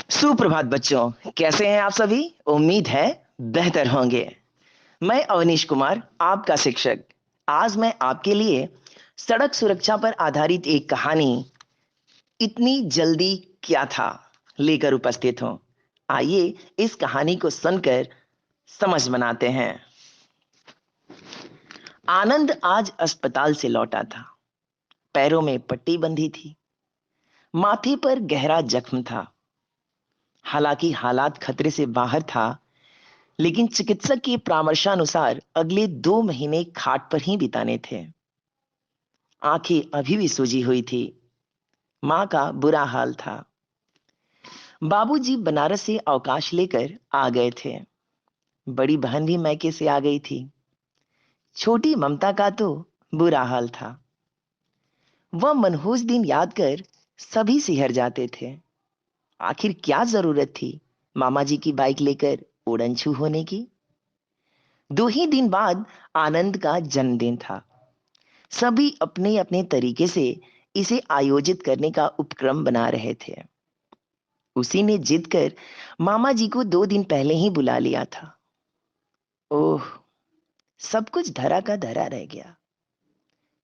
सुप्रभात बच्चों, कैसे हैं आप सभी? उम्मीद है बेहतर होंगे। मैं अवनीश कुमार, आपका शिक्षक। आज मैं आपके लिए सड़क सुरक्षा पर आधारित एक कहानी, इतनी जल्दी क्या था, लेकर उपस्थित हूं। आइए इस कहानी को सुनकर समझ बनाते हैं। आनंद आज अस्पताल से लौटा था। पैरों में पट्टी बंधी थी, माथे पर गहरा जख्म था। हालांकि हालात खतरे से बाहर था, लेकिन चिकित्सक के परामर्शानुसार अगले 2 महीने खाट पर ही बिताने थे। आंखें अभी भी सूजी हुई थी। मां का बुरा हाल था। बाबूजी बनारस से अवकाश लेकर आ गए थे। बड़ी बहन भी मैके से आ गई थी। छोटी ममता का तो बुरा हाल था। वह मनहूस दिन याद कर सभी सिहर जाते थे। आखिर क्या जरूरत थी मामा जी की बाइक लेकर उड़न छू होने की? 2 ही दिन बाद आनंद का जन्मदिन था। सभी अपने अपने तरीके से इसे आयोजित करने का उपक्रम बना रहे थे। उसी ने जिद कर मामा जी को 2 दिन पहले ही बुला लिया था। ओह, सब कुछ धरा का धरा रह गया।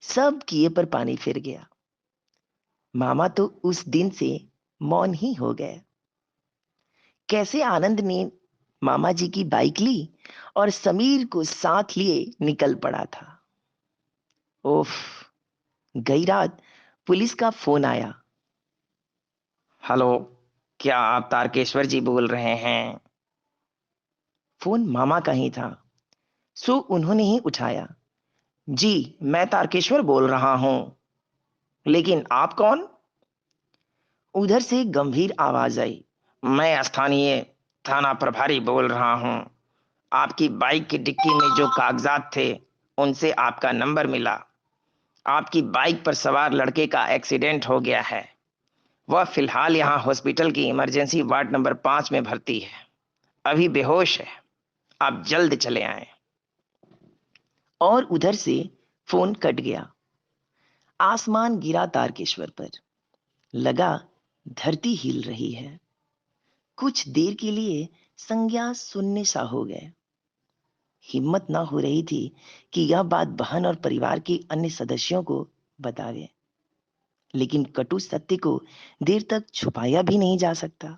सब किए पर पानी फिर गया। मामा तो उस दिन से मौन ही हो गए। कैसे आनंद ने मामा जी की बाइक ली और समीर को साथ लिए निकल पड़ा था। ओफ, गई रात पुलिस का फोन आया। हेलो, क्या आप तारकेश्वर जी बोल रहे हैं? फोन मामा का ही था, सो उन्होंने ही उठाया। जी, मैं तारकेश्वर बोल रहा हूं। लेकिन आप कौन? उधर से गंभीर आवाज आई। मैं स्थानीय थाना प्रभारी बोल रहा हूं। आपकी बाइक की डिक्की में जो कागजात थे, उनसे आपका नंबर मिला। आपकी बाइक पर सवार लड़के का एक्सीडेंट हो गया है। वह फिलहाल यहाँ हॉस्पिटल की इमरजेंसी वार्ड नंबर 5 में भर्ती है। अभी बेहोश है। आप जल्द चले आए। और उधर से फोन कट गया। आसमान गिरा तारकेश्वर पर। लगा धरती हिल रही है। कुछ देर के लिए संज्ञा शून्य सा हो गए। हिम्मत ना हो रही थी कि यह बात बहन और परिवार के अन्य सदस्यों को बतावे, लेकिन कटु सत्य को देर तक छुपाया भी नहीं जा सकता।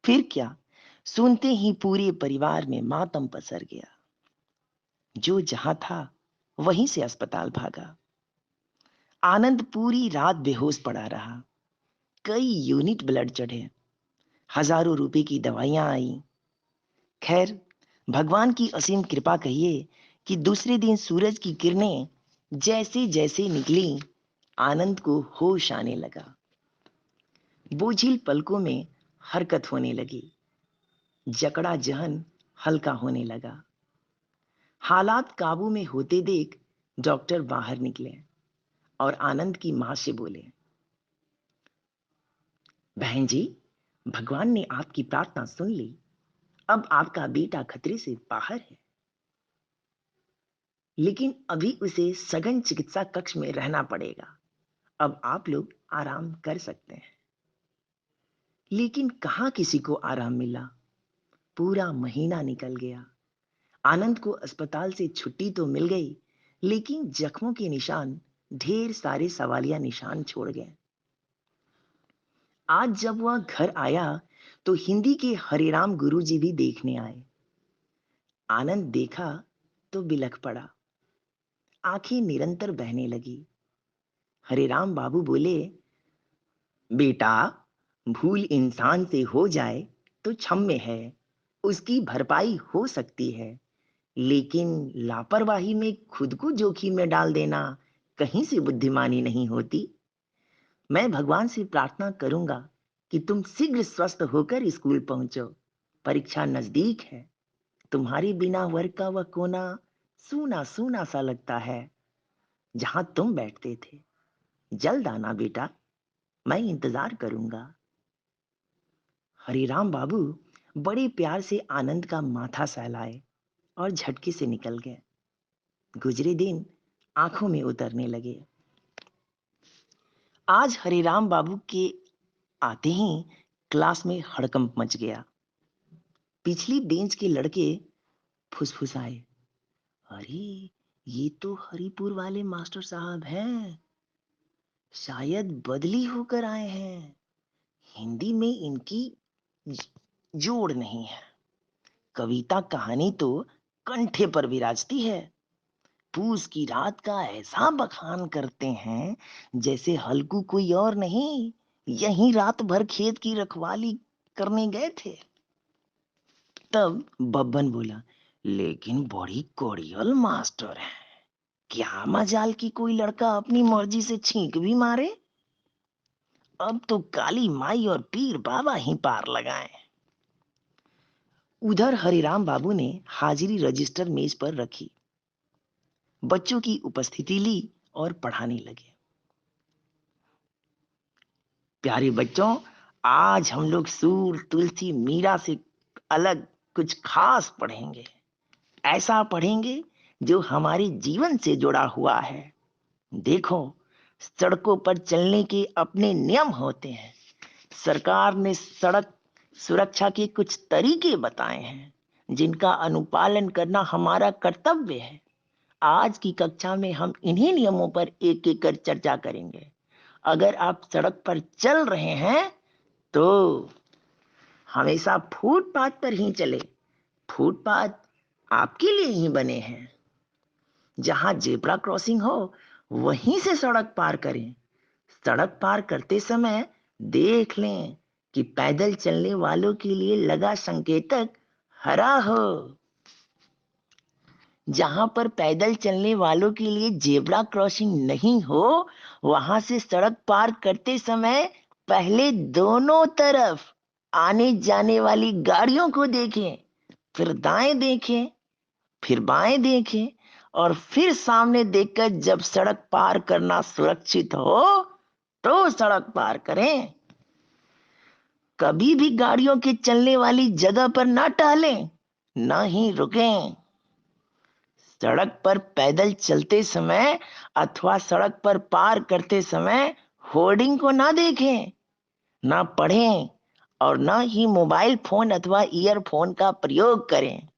फिर क्या, सुनते ही पूरे परिवार में मातम पसर गया। जो जहां था वहीं से अस्पताल भागा। आनंद पूरी रात बेहोश पड़ा रहा। कई यूनिट ब्लड चढ़े, हजारों रुपए की दवाइयां आई। खैर, भगवान की असीम कृपा कहिए कि दूसरे दिन सूरज की किरणें जैसे जैसे निकली, आनंद को होश आने लगा। बोझिल पलकों में हरकत होने लगी। जकड़ा जहन हल्का होने लगा। हालात काबू में होते देख डॉक्टर बाहर निकले और आनंद की मां से बोले, बहन जी, भगवान ने आपकी प्रार्थना सुन ली। अब आपका बेटा खतरे से बाहर है, लेकिन अभी उसे सघन चिकित्सा कक्ष में रहना पड़ेगा। अब आप लोग आराम कर सकते हैं। लेकिन कहां किसी को आराम मिला। पूरा महीना निकल गया। आनंद को अस्पताल से छुट्टी तो मिल गई, लेकिन जख्मों के निशान ढेर सारे सवालिया निशान छोड़ गए। आज जब वह घर आया तो हिंदी के हरिराम गुरुजी भी देखने आए। आनंद देखा तो बिलख पड़ा। आंखें निरंतर बहने लगी। हरिराम बाबू बोले, बेटा, भूल इंसान से हो जाए तो क्षम्य है, उसकी भरपाई हो सकती है, लेकिन लापरवाही में खुद को जोखिम में डाल देना कहीं से बुद्धिमानी नहीं होती। मैं भगवान से प्रार्थना करूंगा कि तुम शीघ्र स्वस्थ होकर स्कूल पहुंचो। परीक्षा नजदीक है। तुम्हारे बिना वर्ग का वह कोना सूना सूना सा लगता है, जहां तुम बैठते थे। जल्द आना बेटा, मैं इंतजार करूंगा। हरिराम बाबू बड़े प्यार से आनंद का माथा सहलाए और झटके से निकल गए। गुजरे दिन आंखों में उतरने लगे। आज हरिराम बाबू के आते ही क्लास में हड़कंप मच गया। पिछली बेंच के लड़के फुसफुसाए, अरे ये तो हरिपुर वाले मास्टर साहब हैं, शायद बदली होकर आए हैं। हिंदी में इनकी जोड़ नहीं है, कविता कहानी तो कंठे पर विराजती है। पूस की रात का ऐसा बखान करते हैं जैसे हल्कू कोई और नहीं, यहीं रात भर खेत की रखवाली करने गए थे। तब बब्बन बोला, लेकिन बड़ी कोड़ियल मास्टर है, क्या मजाल की कोई लड़का अपनी मर्जी से छींक भी मारे। अब तो काली माई और पीर बाबा ही पार लगाए। उधर हरिराम बाबू ने हाजिरी रजिस्टर मेज पर रखी, बच्चों की उपस्थिति ली और पढ़ाने लगे। प्यारे बच्चों, आज हम लोग सूर, तुलसी, मीरा से अलग कुछ खास पढ़ेंगे। ऐसा पढ़ेंगे जो हमारे जीवन से जुड़ा हुआ है। देखो, सड़कों पर चलने के अपने नियम होते हैं। सरकार ने सड़क सुरक्षा के कुछ तरीके बताए हैं जिनका अनुपालन करना हमारा कर्तव्य है। आज की कक्षा में हम इन्हीं नियमों पर एक एक कर चर्चा करेंगे। अगर आप सड़क पर चल रहे हैं तो हमेशा फुटपाथ पर ही चले। फुटपाथ आपके लिए ही बने हैं। जहां जेब्रा क्रॉसिंग हो वहीं से सड़क पार करें। सड़क पार करते समय देख लें कि पैदल चलने वालों के लिए लगा संकेतक हरा हो। जहां पर पैदल चलने वालों के लिए जेब्रा क्रॉसिंग नहीं हो, वहां से सड़क पार करते समय पहले दोनों तरफ आने जाने वाली गाड़ियों को देखें, फिर दाएं देखें, फिर बाएं देखें और फिर सामने देखकर जब सड़क पार करना सुरक्षित हो तो सड़क पार करें। कभी भी गाड़ियों के चलने वाली जगह पर ना टहलें, ना ही रुकें। सड़क पर पैदल चलते समय अथवा सड़क पर पार करते समय होर्डिंग को ना देखें, ना पढ़ें और ना ही मोबाइल फोन अथवा ईयरफोन का प्रयोग करें।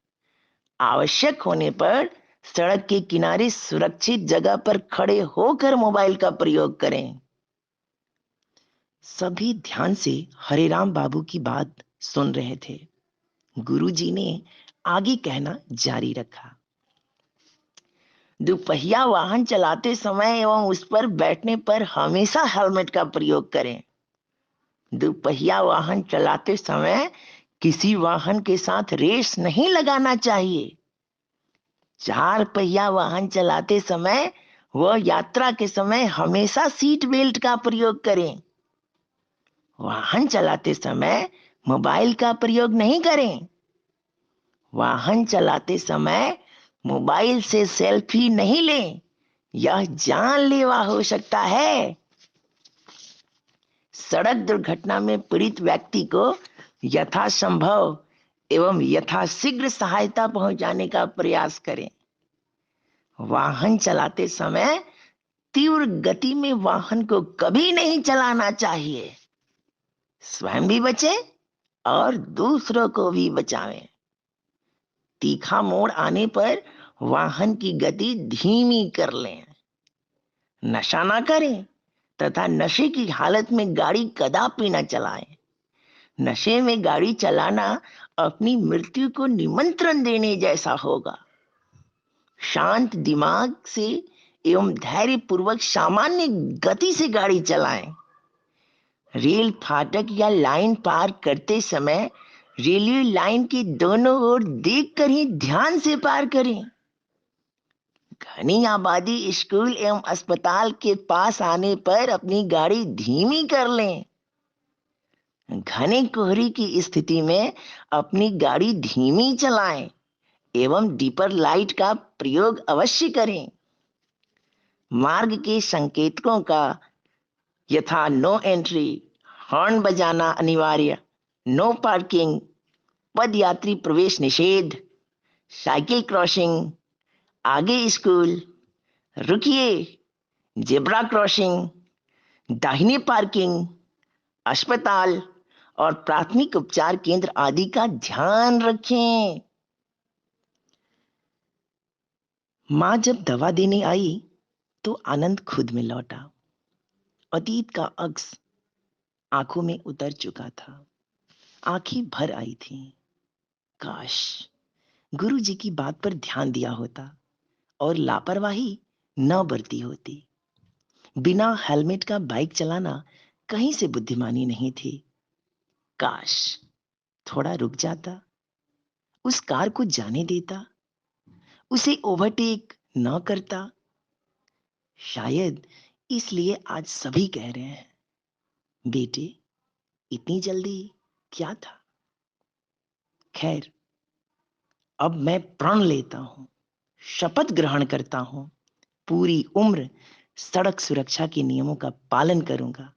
आवश्यक होने पर सड़क के किनारे सुरक्षित जगह पर खड़े होकर मोबाइल का प्रयोग करें। सभी ध्यान से हरिराम बाबू की बात सुन रहे थे। गुरुजी ने आगे कहना जारी रखा, दुपहिया वाहन चलाते समय एवं उस पर बैठने पर हमेशा हेलमेट का प्रयोग करें। दुपहिया वाहन चलाते समय किसी वाहन के साथ रेस नहीं लगाना चाहिए। चार पहिया वाहन चलाते समय व यात्रा के समय हमेशा सीट बेल्ट का प्रयोग करें। वाहन चलाते समय मोबाइल का प्रयोग नहीं करें। वाहन चलाते समय मोबाइल से सेल्फी नहीं लें, यह जानलेवा हो सकता है। सड़क दुर्घटना में पीड़ित व्यक्ति को यथासंभव एवं यथाशीघ्र सहायता पहुंचाने का प्रयास करें। वाहन चलाते समय तीव्र गति में वाहन को कभी नहीं चलाना चाहिए। स्वयं भी बचें और दूसरों को भी बचावें। तीखा मोड़ आने पर वाहन की गति धीमी कर लें। नशा ना करें तथा नशे की हालत में गाड़ी कदापि न चलाएं। नशे में गाड़ी चलाना अपनी मृत्यु को निमंत्रण देने जैसा होगा। शांत दिमाग से एवं धैर्य पूर्वक सामान्य गति से गाड़ी चलाएं। रेल फाटक या लाइन पार करते समय रेलवे लाइन के दोनों ओर देखकर ही ध्यान से पार करें। घनी आबादी स्कूल एवं अस्पताल के पास आने पर अपनी गाड़ी धीमी कर लें। घने कोहरे की स्थिति में अपनी गाड़ी धीमी चलाएं एवं डिपर लाइट का प्रयोग अवश्य करें। मार्ग के संकेतकों का यथा नो एंट्री, हॉर्न बजाना अनिवार्य, नो पार्किंग, पद यात्री प्रवेश निषेध, साइकिल क्रॉसिंग, आगे स्कूल, रुकिए, जेब्रा क्रॉसिंग, दाहिने पार्किंग, अस्पताल और प्राथमिक उपचार केंद्र आदि का ध्यान रखें। मां जब दवा देने आई तो आनंद खुद में लौटा। अतीत का अक्स आंखों में उतर चुका था, आंखें भर आई थीं। काश गुरु जी की बात पर ध्यान दिया होता और लापरवाही न बरती होती। बिना हेलमेट का बाइक चलाना कहीं से बुद्धिमानी नहीं थी। काश थोड़ा रुक जाता, उस कार को जाने देता, उसे ओवरटेक न करता। शायद इसलिए आज सभी कह रहे हैं, बेटे इतनी जल्दी क्या था। खैर, अब मैं प्रण लेता हूं, शपथ ग्रहण करता हूं, पूरी उम्र सड़क सुरक्षा के नियमों का पालन करूंगा,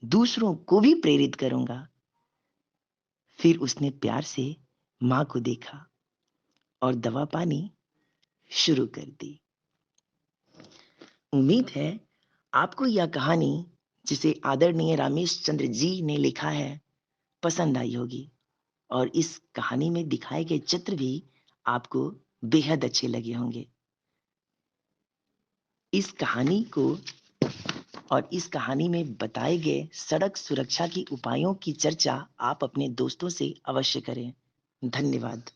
दूसरों को भी प्रेरित करूंगा। फिर उसने प्यार से मां को देखा और दवा पानी शुरू कर दी। उम्मीद है आपको यह कहानी, जिसे आदरणीय रामेश चंद्र जी ने लिखा है, पसंद आई होगी और इस कहानी में दिखाए गए चित्र भी आपको बेहद अच्छे लगे होंगे। इस कहानी को और इस कहानी में बताए गए सड़क सुरक्षा के उपायों की चर्चा आप अपने दोस्तों से अवश्य करें। धन्यवाद।